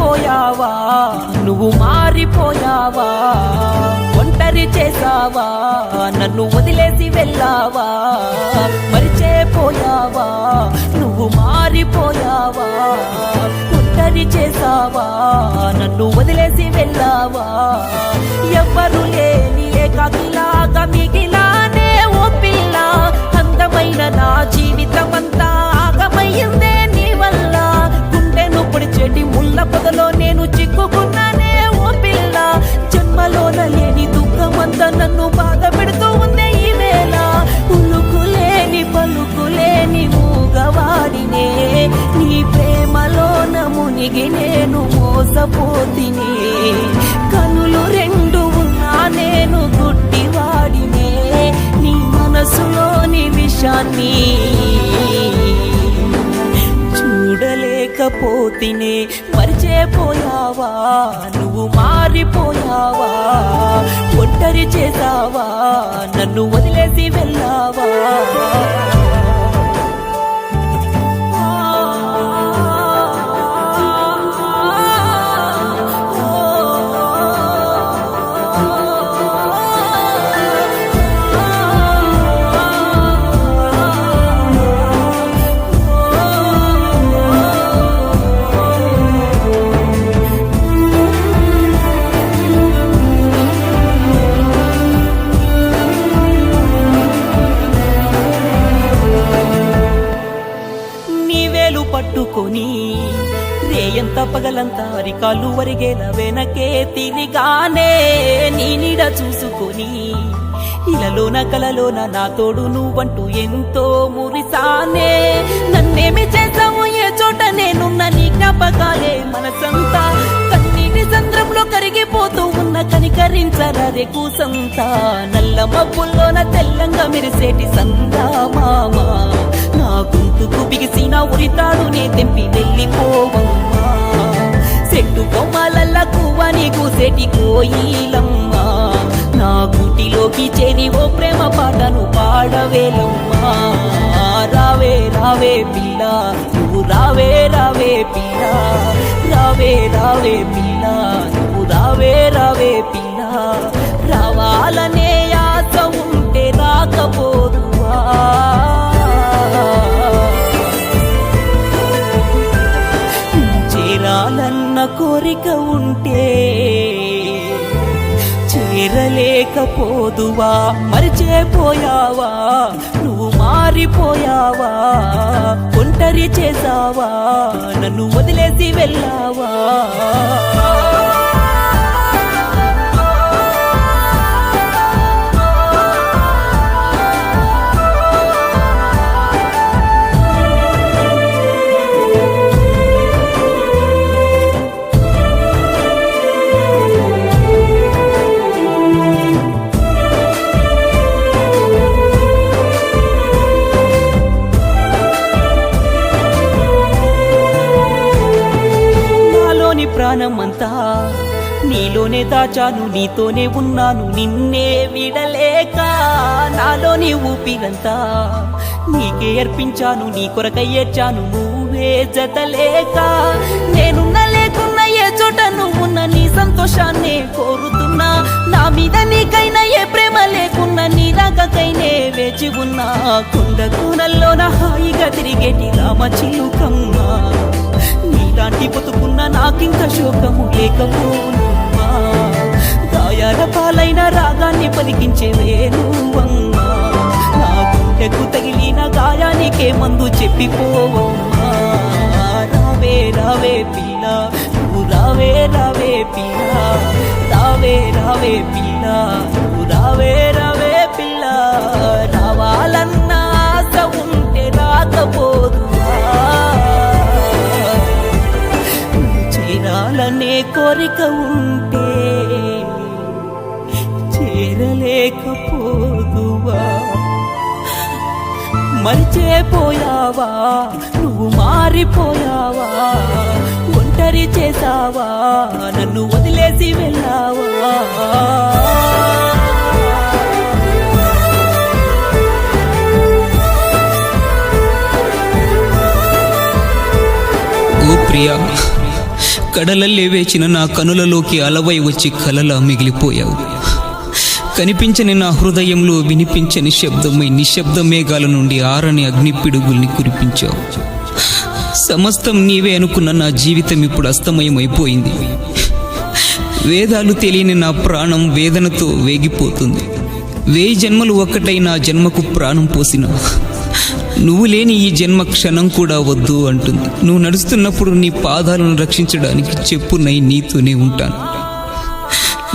పోయావా నువ్వు మారిపోయావా ఒంటరి చేసావా నన్ను వదిలేసి వెళ్ళావా మరిచేపోయావా నువ్వు మారిపోయావా ఒంటరి చేసావా నన్ను వదిలేసి వెళ్ళావా ఎవ్వరు లేని ఏకాకిలాగా మిగిలానే ఓ పిల్ల అందమైన నా జీవితమంతా ఆగమయ్యిందే నీ వల్ల గుండెను పొడిచేటి ముళ్ళ పొదలో నేను చిక్కుకున్నానే ఓ పిల్ల జన్మలోన లేని దుఃఖమంతా నన్ను బాధ పెడుతూ ఉందే ఈ వేళ ఉలుకులేని పలుకులేని మూగవాడినే నీ ప్రేమలోన మునిగి నేను మోసపోతినే కనులు రెండు ఉన్నా నేను గుడ్డివాడినే నీ మనసులోని విషాన్ని చూడలేకపోతినే మరిచేపోయావా నువ్వు మారిపోయావా ఒంటరి చేసావా నన్ను వదిలేసి వెళ్ళావా పట్టుకొని రేయంత పగలంతా అరికాళ్ళు వరిగేల వెనకే తిరిగానే నీ నీడ చూసుకొని ఇలలోన కలలోన నా తోడు నువ్వంటూ ఎంతో మురిసానే నన్నేమి చేసావు ఏ చోట నేనున్న నీ జ్ఞాపకాలే మనసంతా కన్నీటి సంద్రంలో కరిగిపోతూ ఉన్న కనికరించరే కూసంతా నల్ల మబ్బుల్లోన తెల్లంగా మెరిసేటి సంతా మామా నా గొంతుకు బిగిసిన ఉరితాడు నే తెంపి వెళ్ళిపోవమ్మా చెట్టు కొమ్మలల్లా కువ్వ నీకు సెటి కోయిలమ్మా నా గుటిలోకి చేరి ఓ ప్రేమ పాటను పాడవేలమ్మా రావే రావే పిల్ల నువ్వు రావే రావే పిల్ల రావే రావే పిల్ల నువ్వు రావే రావే పిల్ల రావాలనే ఆశ ఉంటే రాకపోదువా చేరాలన్న కోరిక ఉంటే చేరలేకపోదువా మరిచేపోయావా నువ్వు మారిపోయావా ఒంటరి చేసావా నన్ను వదిలేసి వెళ్ళావా ప్రాణమంతా నీలోనే దాచాను నీతోనే ఉన్నాను నిన్నే విడలేక నాలోని ఊపిరంతా నీకే అర్పించాను నీ కొరకై ఏడ్చాను నువ్వే జతలేక నేనున్న లేకున్నా ఏ చోట నువ్వున్న నీ సంతోషాన్నే కోరుతున్నా నా మీద నీకైనా ఏ ప్రేమ లేకున్నా నీ రాకకైనే వేచి ఉన్నా కొండ కూనల్లోన హాయిగా తిరిగేటి రామ చిలుకమ్మా నీలాంటి బతుకున్న నాకింక శోకము లేకపోనుమ్మా గాయాల పాలైన రాగాన్ని పలికించేవే నువ్వమ్మా నా గుండెకు తగిలిన గాయానికే మందు చెప్పిపోవమ్మా రావే రావే పిల్ల నువ్వు రావే రావే పిల్ల రావే రావే పిల్ల నువ్వు రావే రావే పిల్ల రావాలన్న ఆశ ఉంటే రాకపోదువా చేరాలనే కోరిక ఉంటే చేరలేకపోదువా మరిచేపోయావా నువ్వు మారిపోయావా ఒంటరి చేసావా నన్ను వదిలేసి వెళ్ళావా ఓ ప్రియా కడలల్లే వేచిన నా కనులలోకి అలవై వచ్చి కలలా మిగిలిపోయావు. కనిపించని నా హృదయంలో వినిపించని శబ్దమై నిశ్శబ్ద మేఘాల నుండి ఆరని అగ్నిపిడుగుల్ని కురిపించావు. సమస్తం నీవే అనుకున్న నా జీవితం ఇప్పుడు అస్తమయమైపోయింది. వేదాలు తెలియని నా ప్రాణం వేదనతో వేగిపోతుంది. 1000 జన్మలు ఒక్కటై నా జన్మకు ప్రాణం పోసిన నువ్వు లేని ఈ జన్మ క్షణం కూడా వద్దు అంటుంది. నువ్వు నడుస్తున్నప్పుడు నీ పాదాలను రక్షించడానికి చెప్పునై నీతోనే ఉంటాను.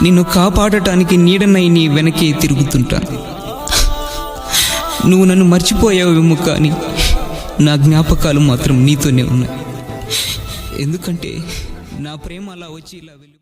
నిన్ను కాపాడటానికి నీడనై నీ వెనకే తిరుగుతుంటాను. నువ్వు నన్ను మర్చిపోయావేమో కానీ నా జ్ఞాపకాలు మాత్రం నీతోనే ఉన్నాయి. ఎందుకంటే నా ప్రేమ అలా వచ్చి ఇలా వెళ్ళి